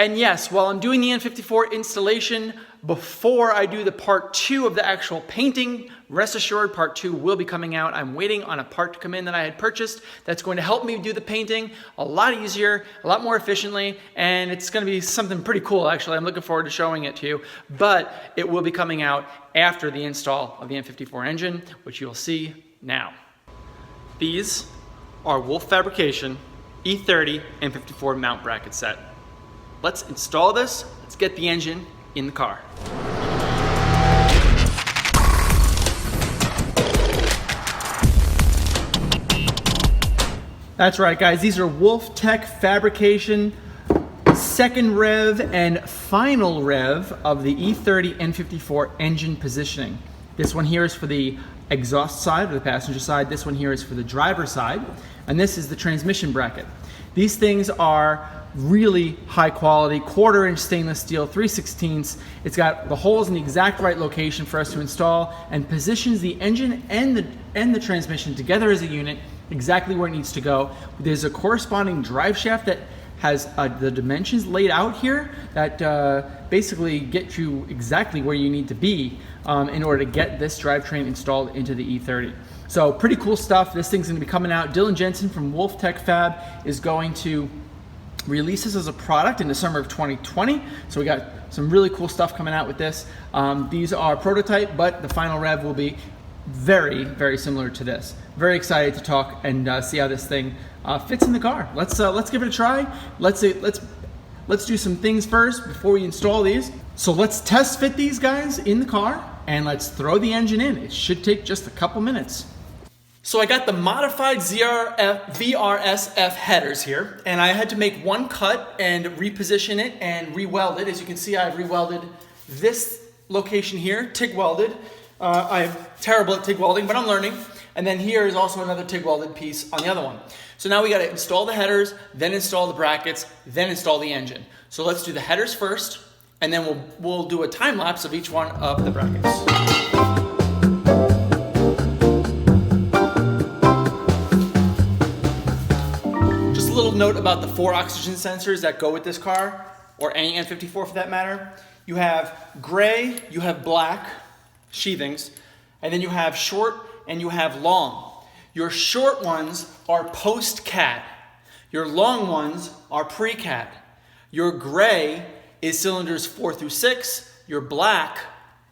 And yes, while I'm doing the N54 installation, before I do the part 2 of the actual painting, rest assured part 2 will be coming out. I'm waiting on a part to come in that I had purchased that's going to help me do the painting a lot easier, a lot more efficiently, and it's going to be something pretty cool actually. I'm looking forward to showing it to you, but it will be coming out after the install of the N54 engine, which you'll see now. These are Wolf Fabrication E30 N54 Mount Bracket set. Let's install this. Let's get the engine in the car. That's right, guys. These are Wolf Tech Fabrication second rev and final rev of the E30 N54 engine positioning. This one here is for the exhaust side or the passenger side. This one here is for the driver side. And this is the transmission bracket. These things are really high quality, 1/4 inch stainless steel, 3/16. It's got the holes in the exact right location for us to install and positions the engine and the transmission together as a unit exactly where it needs to go. There's a corresponding drive shaft that has the dimensions laid out here that basically get you exactly where you need to be in order to get this drivetrain installed into the E30. So pretty cool stuff. This thing's gonna be coming out. Dylan Jensen from Wolf Tech Fab is going to release this as a product in the summer of 2020. So we got some really cool stuff coming out with this. These are prototype, but the final rev will be very, very similar to this. Very excited to talk and see how this thing fits in the car. Let's give it a try. Let's do some things first before we install these. So let's test fit these guys in the car and let's throw the engine in. It should take just a couple minutes. So I got the modified VRSF headers here, and I had to make one cut and reposition it and re-weld it. As you can see, I've re-welded this location here, TIG welded. I'm terrible at TIG welding, but I'm learning. And then here is also another TIG welded piece on the other one. So now we got to install the headers, then install the brackets, then install the engine. So let's do the headers first, and then we'll do a time lapse of each one of the brackets. A little note about the 4 oxygen sensors that go with this car, or any N54 for that matter. You have gray, you have black sheathings, and then you have short and you have long. Your short ones are post-cat. Your long ones are pre-cat. Your gray is cylinders 4 through 6. Your black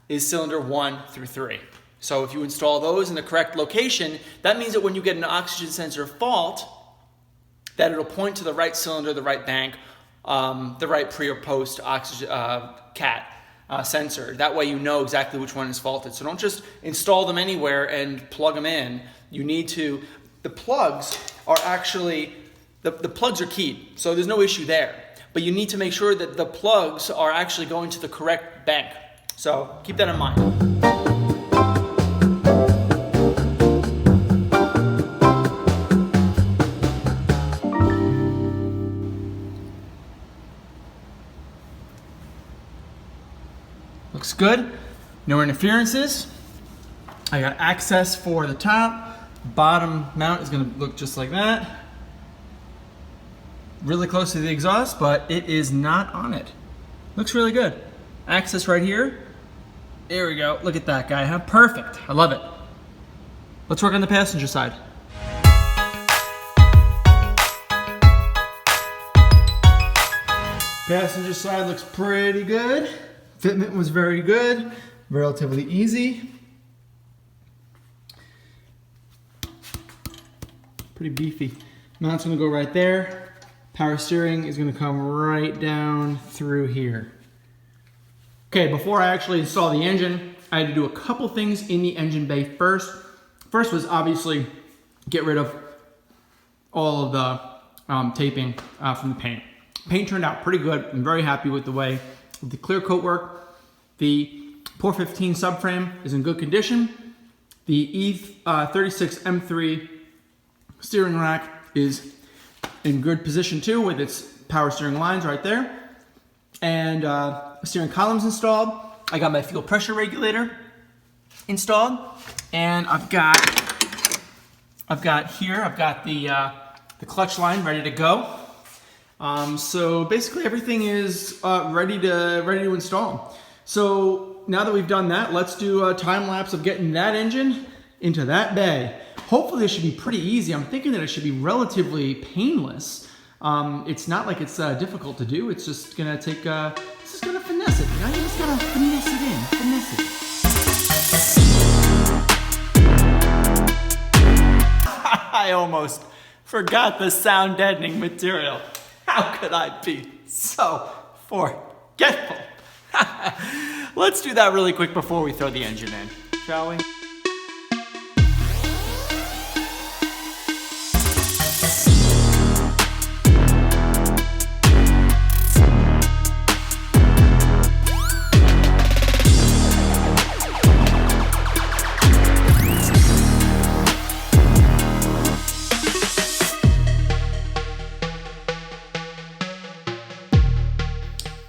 is cylinder 1 through 3. So if you install those in the correct location, that means that when you get an oxygen sensor fault, that it'll point to the right cylinder, the right bank, the right pre or post oxygen cat sensor. That way you know exactly which one is faulted. So don't just install them anywhere and plug them in. You need to, the plugs are actually, the plugs are keyed, so there's no issue there. But you need to make sure that the plugs are actually going to the correct bank. So keep that in mind. Looks good, no interferences. I got access for the top. Bottom mount is gonna look just like that. Really close to the exhaust, but it is not on it. Looks really good. Access right here. There we go, look at that guy, huh? Perfect, I love it. Let's work on the passenger side. Passenger side looks pretty good. Fitment was very good, relatively easy. Pretty beefy. Mount's gonna go right there. Power steering is gonna come right down through here. Okay, before I actually install the engine, I had to do a couple things in the engine bay first. First was obviously get rid of all of the taping from the paint. Paint turned out pretty good. I'm very happy with the way the clear coat work. The Pore 15 subframe is in good condition. The E36 M3 steering rack is in good position too, with its power steering lines right there. And steering columns installed. I got my fuel pressure regulator installed, and I've got the clutch line ready to go. So basically everything is ready to install. So now that we've done that, let's do a time lapse of getting that engine into that bay. Hopefully this should be pretty easy. I'm thinking that it should be relatively painless. It's not like it's difficult to do. It's just gonna take, it's just gonna finesse it. You know, you just gotta finesse it in, finesse it. I almost forgot the sound deadening material. How could I be so forgetful? Let's do that really quick before we throw the engine in, shall we?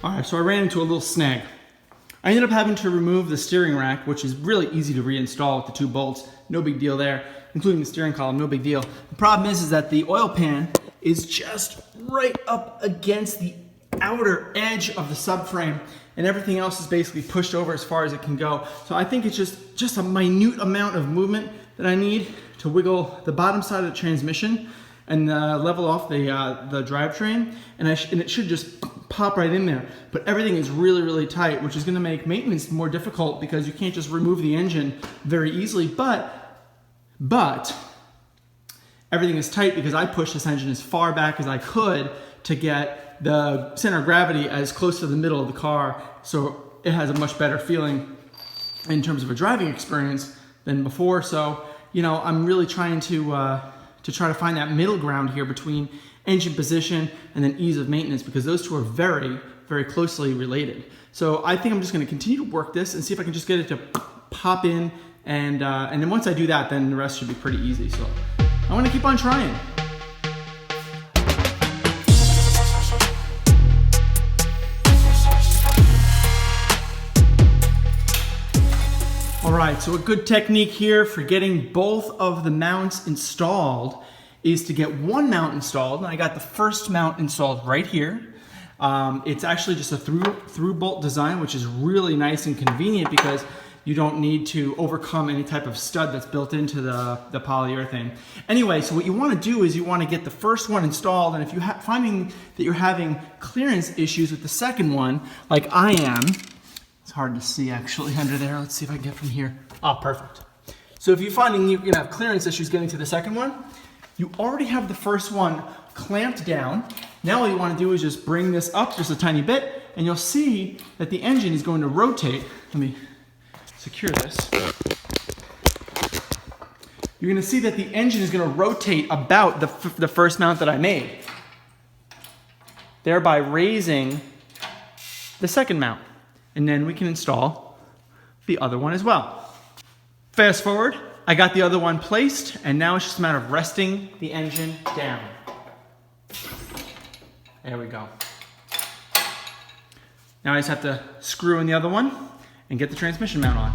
Alright, so I ran into a little snag. I ended up having to remove the steering rack, which is really easy to reinstall with the 2 bolts. No big deal there, including the steering column, no big deal. The problem is that the oil pan is just right up against the outer edge of the subframe, and everything else is basically pushed over as far as it can go. So I think it's just a minute amount of movement that I need to wiggle the bottom side of the transmission and level off the drivetrain, and it should just pop right in there. But everything is really, really tight, which is going to make maintenance more difficult because you can't just remove the engine very easily. But everything is tight because I pushed this engine as far back as I could to get the center of gravity as close to the middle of the car, so it has a much better feeling in terms of a driving experience than before. So, you know, I'm really trying to try to find that middle ground here between engine position and then ease of maintenance, because those two are very, very closely related. So I think I'm just going to continue to work this and see if I can just get it to pop in, and then once I do that, then the rest should be pretty easy. So I want to keep on trying. All right, so a good technique here for getting both of the mounts installed is to get one mount installed, and I got the first mount installed right here. It's actually just a through bolt design, which is really nice and convenient because you don't need to overcome any type of stud that's built into the polyurethane. Anyway, so what you want to do is you want to get the first one installed, and if you're finding that you're having clearance issues with the second one, like I am, it's hard to see actually under there. Let's see if I can get from here. Oh, perfect. So if you're finding you're gonna have clearance issues getting to the second one, you already have the first one clamped down. Now all you want to do is just bring this up just a tiny bit, and you'll see that the engine is going to rotate. Let me secure this. You're going to see that the engine is going to rotate about the first mount that I made, thereby raising the second mount. And then we can install the other one as well. Fast forward. I got the other one placed, and now it's just a matter of resting the engine down. There we go. Now I just have to screw in the other one and get the transmission mount on.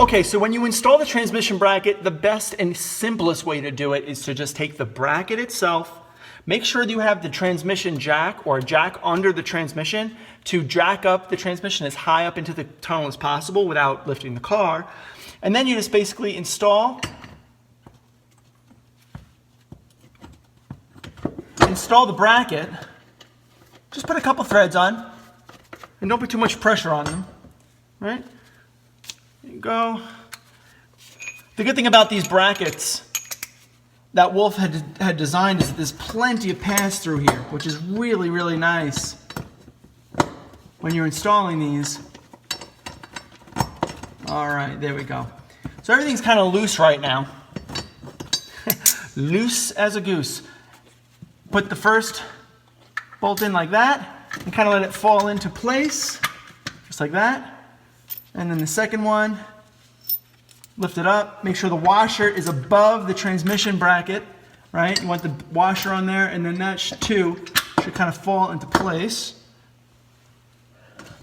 Okay, so when you install the transmission bracket, the best and simplest way to do it is to just take the bracket itself. Make sure that you have the transmission jack or a jack under the transmission to jack up the transmission as high up into the tunnel as possible without lifting the car. And then you just basically install the bracket. Just put a couple threads on and don't put too much pressure on them, right? There you go. The good thing about these brackets that Wolf had designed is that there's plenty of pass-through here, which is really, really nice when you're installing these. All right, there we go. So everything's kind of loose right now. Loose as a goose. Put the first bolt in like that and kind of let it fall into place, just like that. And then the second one, lift it up, make sure the washer is above the transmission bracket, right? You want the washer on there, and then that too should kind of fall into place.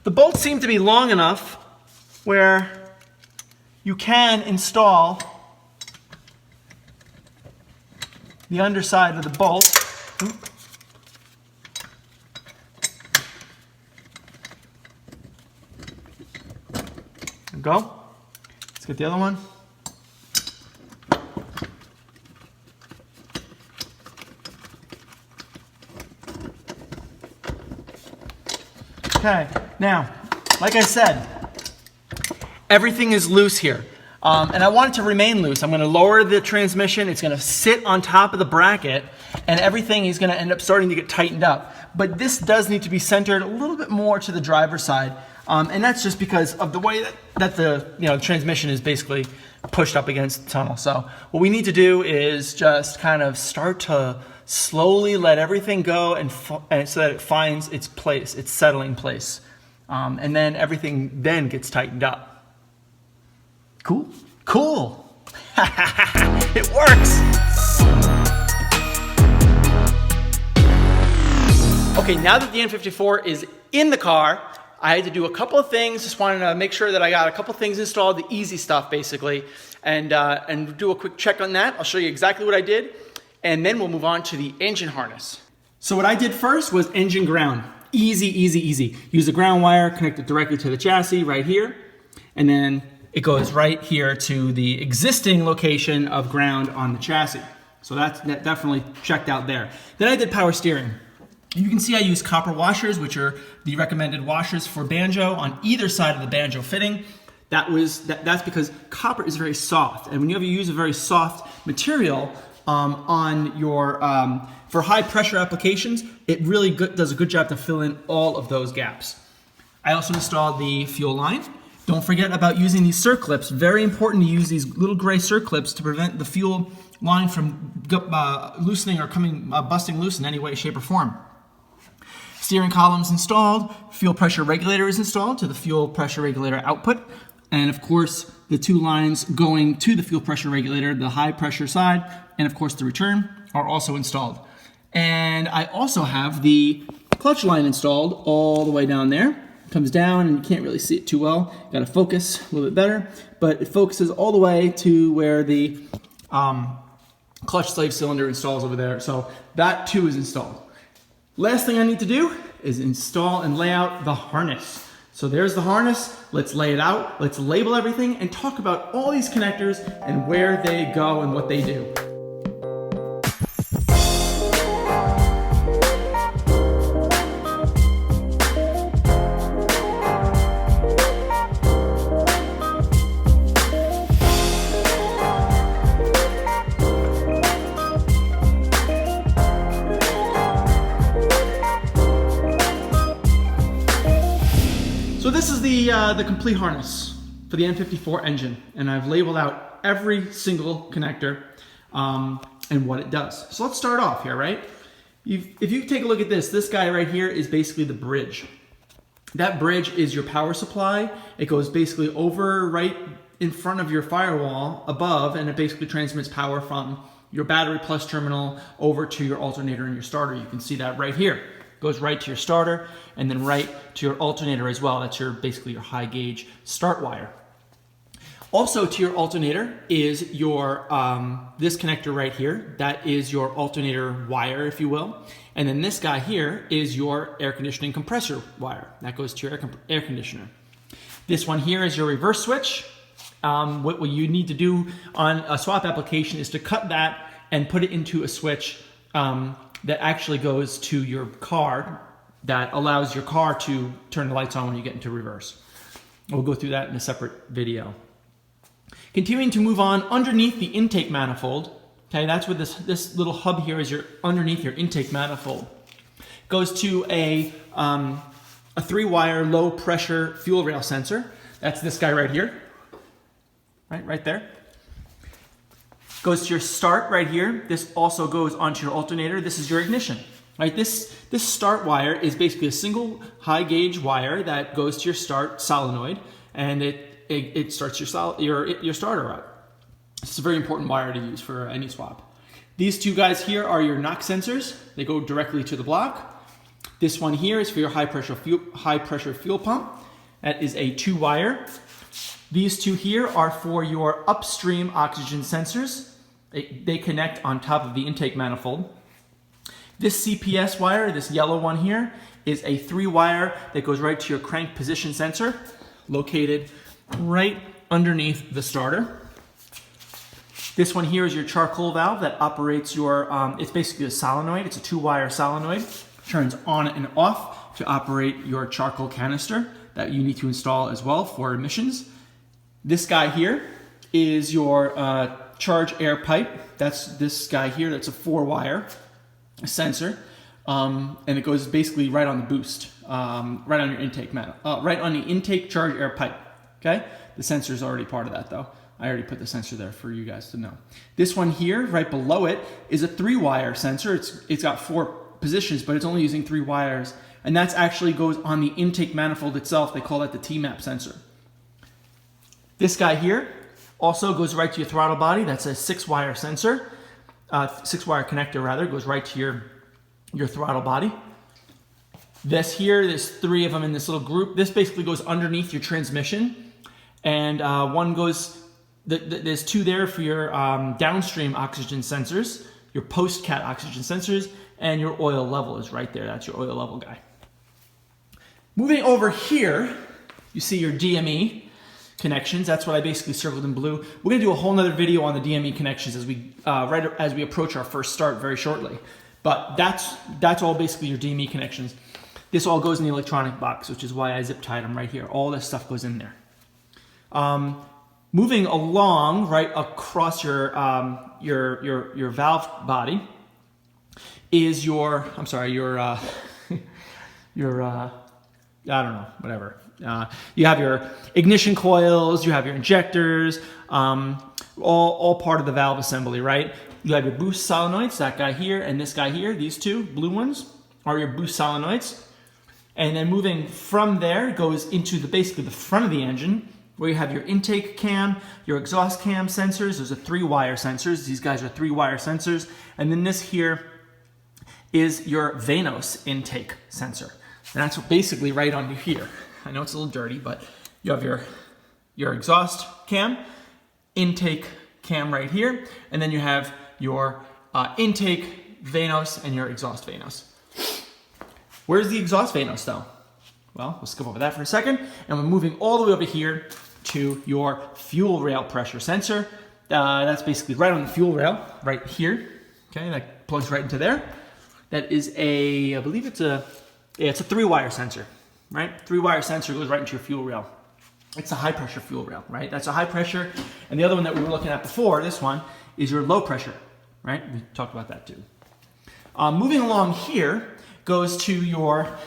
The bolts seem to be long enough where you can install the underside of the bolt. There we go. Let's get the other one. Okay, now, like I said, everything is loose here. And I want it to remain loose. I'm gonna lower the transmission, it's gonna sit on top of the bracket, and everything is gonna end up starting to get tightened up. But this does need to be centered a little bit more to the driver's side. And that's just because of the way that the transmission is basically pushed up against the tunnel. So what we need to do is just kind of start to slowly let everything go and so that it finds its place, its settling place. And then everything then gets tightened up. Cool? Cool! It works! Okay, now that the N54 is in the car, I had to do a couple of things. Just wanted to make sure that I got a couple of things installed, the easy stuff basically, and do a quick check on that. I'll show you exactly what I did, and then we'll move on to the engine harness. So what I did first was engine ground. Easy, easy, easy. Use a ground wire, connect it directly to the chassis right here, and then it goes right here to the existing location of ground on the chassis. So that's definitely checked out there. Then I did power steering. You can see I use copper washers, which are the recommended washers for banjo on either side of the banjo fitting. That's because copper is very soft, and when you use a very soft material on your for high pressure applications, it really does a good job to fill in all of those gaps. I also installed the fuel line. Don't forget about using these circlips. Very important to use these little gray circlips to prevent the fuel line from loosening or busting loose in any way, shape, or form. Steering columns installed, fuel pressure regulator is installed to the fuel pressure regulator output, and of course the two lines going to the fuel pressure regulator, the high pressure side, and of course the return are also installed. And I also have the clutch line installed all the way down there. It comes down and you can't really see it too well. Got to focus a little bit better, but it focuses all the way to where the clutch slave cylinder installs over there. So that too is installed. Last thing I need to do is install and lay out the harness. So there's the harness, let's lay it out, let's label everything, and talk about all these connectors and where they go and what they do. So this is the complete harness for the N54 engine, and I've labeled out every single connector and what it does. So let's start off here, right? If you take a look at this guy right here is basically the bridge. That bridge is your power supply. It goes basically over right in front of your firewall above, and it basically transmits power from your battery plus terminal over to your alternator and your starter. You can see that right here. Goes right to your starter and then right to your alternator as well. That's basically your high gauge start wire. Also to your alternator is your this connector right here. That is your alternator wire, if you will. And then this guy here is your air conditioning compressor wire. That goes to your air conditioner. This one here is your reverse switch. What you need to do on a swap application is to cut that and put it into a switch that actually goes to your car, that allows your car to turn the lights on when you get into reverse. We'll go through that in a separate video. Continuing to move on, underneath the intake manifold, okay, that's what this little hub here is underneath your intake manifold. Goes to a 3-wire low pressure fuel rail sensor. That's this guy right here, right there. Goes to your start right here. This also goes onto your alternator. This is your ignition, right? This start wire is basically a single high gauge wire that goes to your start solenoid, and it starts your starter up. This is a very important wire to use for any swap. These two guys here are your knock sensors. They go directly to the block. This one here is for your high pressure fuel pump. That is a 2-wire. These two here are for your upstream oxygen sensors. They connect on top of the intake manifold. This CPS wire, this yellow one here, is a 3-wire that goes right to your crank position sensor, located right underneath the starter. This one here is your charcoal valve that operates your, it's basically a solenoid. It's a 2-wire solenoid. Turns on and off to operate your charcoal canister that you need to install as well for emissions. This guy here is your charge air pipe. That's this guy here. That's a 4-wire sensor. And it goes basically right on the boost, right on your intake right on the intake charge air pipe. Okay? The sensor is already part of that though. I already put the sensor there for you guys to know. This one here, right below it, is a 3-wire sensor. It's got 4 positions, but it's only using 3 wires. And that actually goes on the intake manifold itself. They call that the T-map sensor. This guy here also goes right to your throttle body. That's a 6-wire sensor, 6-wire connector rather, goes right to your throttle body. This here, there's 3 of them in this little group. This basically goes underneath your transmission. And one goes, there's 2 there for your downstream oxygen sensors, your post-cat oxygen sensors, and your oil level is right there. That's your oil level guy. Moving over here, you see your DME connections. That's what I basically circled in blue. We're going to do a whole nother video on the DME connections as we right as we approach our first start very shortly. But that's all basically your DME connections. This all goes in the electronic box, which is why I zip tied them right here. All this stuff goes in there. Moving along right across your valve body is your, I'm sorry, your I don't know, whatever. You have your ignition coils, you have your injectors, all part of the valve assembly, right? You have your boost solenoids, that guy here and this guy here. These 2 blue ones are your boost solenoids. And then moving from there goes into basically the front of the engine, where you have your intake cam, your exhaust cam sensors. Those are 3-wire sensors. These guys are 3-wire sensors. And then this here is your Vanos intake sensor. And that's basically right under here. I know it's a little dirty, but you have your exhaust cam, intake cam right here, and then you have your intake Vanos and your exhaust Vanos. Where's the exhaust Vanos though? Well, we'll skip over that for a second, and we're moving all the way over here to your fuel rail pressure sensor. That's basically right on the fuel rail, right here. Okay, that plugs right into there. That is I believe it's a 3-wire sensor, right? 3-wire sensor goes right into your fuel rail. It's a high pressure fuel rail, right? That's a high pressure. And the other one that we were looking at before, this one, is your low pressure, right? We talked about that too. Moving along here goes to your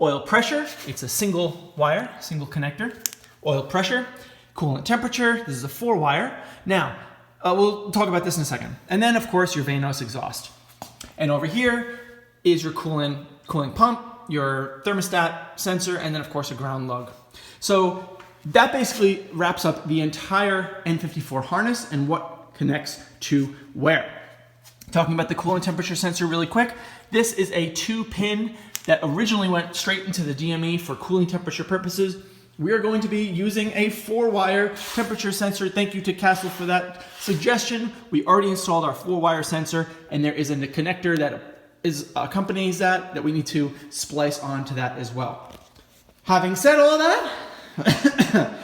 oil pressure. It's a single wire, single connector. Oil pressure, coolant temperature. This is a 4-wire. Now, we'll talk about this in a second. And then, of course, your Vanos exhaust. And over here is your cooling pump, your thermostat sensor, and then, of course, a ground lug. So that basically wraps up the entire N54 harness and what connects to where. Talking about the coolant temperature sensor really quick. This is a 2-pin that originally went straight into the DME for cooling temperature purposes. We are going to be using a 4-wire temperature sensor. Thank you to Castle for that suggestion. We already installed our 4-wire sensor, and there is a connector that accompanies that we need to splice onto that as well. Having said all that,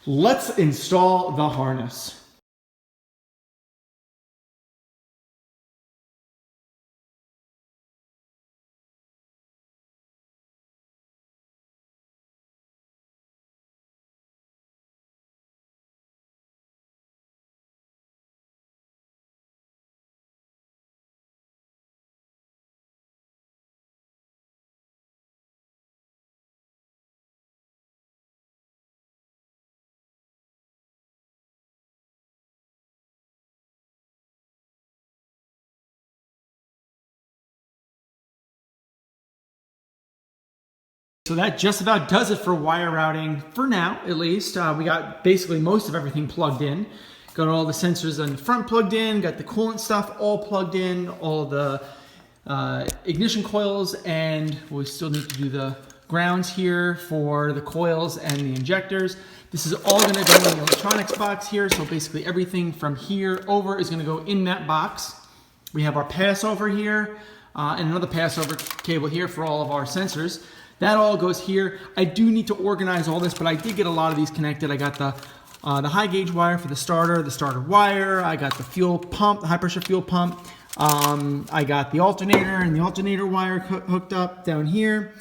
let's install the harness. So that just about does it for wire routing, for now at least. We got basically most of everything plugged in. Got all the sensors on the front plugged in, got the coolant stuff all plugged in, all the ignition coils, and we still need to do the grounds here for the coils and the injectors. This is all going to go in the electronics box here. So basically everything from here over is going to go in that box. We have our passover here and another passover cable here for all of our sensors. That all goes here. I do need to organize all this, but I did get a lot of these connected. I got the high gauge wire for the starter wire. I got the fuel pump, the high pressure fuel pump. I got the alternator and the alternator wire hooked up down here.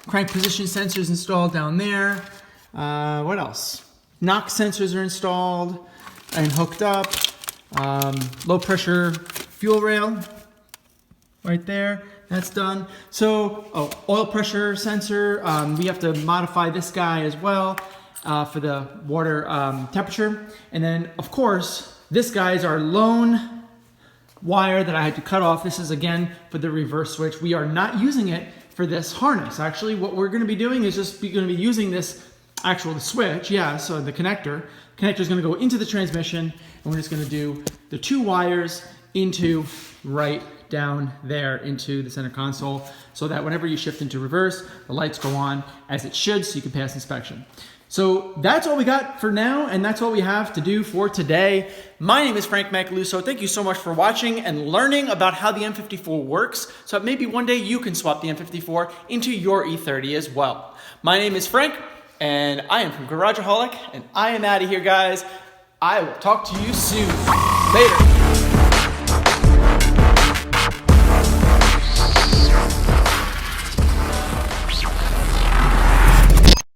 Crank position sensors installed down there. What else? NOx sensors are installed and hooked up. Low pressure fuel rail right there. That's done. So, oil pressure sensor. We have to modify this guy as well for the water temperature. And then, of course, this guy is our lone wire that I had to cut off. This is again for the reverse switch. We are not using it for this harness. Actually, what we're going to be doing is just going to be using this the switch. Yeah, so the connector. Connector is going to go into the transmission, and we're just going to do the 2 wires into right down there into the center console, so that whenever you shift into reverse, the lights go on as it should, so you can pass inspection. So that's all we got for now, and that's all we have to do for today. My name is Frank Macaluso. Thank you so much for watching and learning about how the N54 works, so that maybe one day you can swap the N54 into your E30 as well. My name is Frank, and I am from Garagaholic, and I am out of here, guys. I will talk to you soon. Later.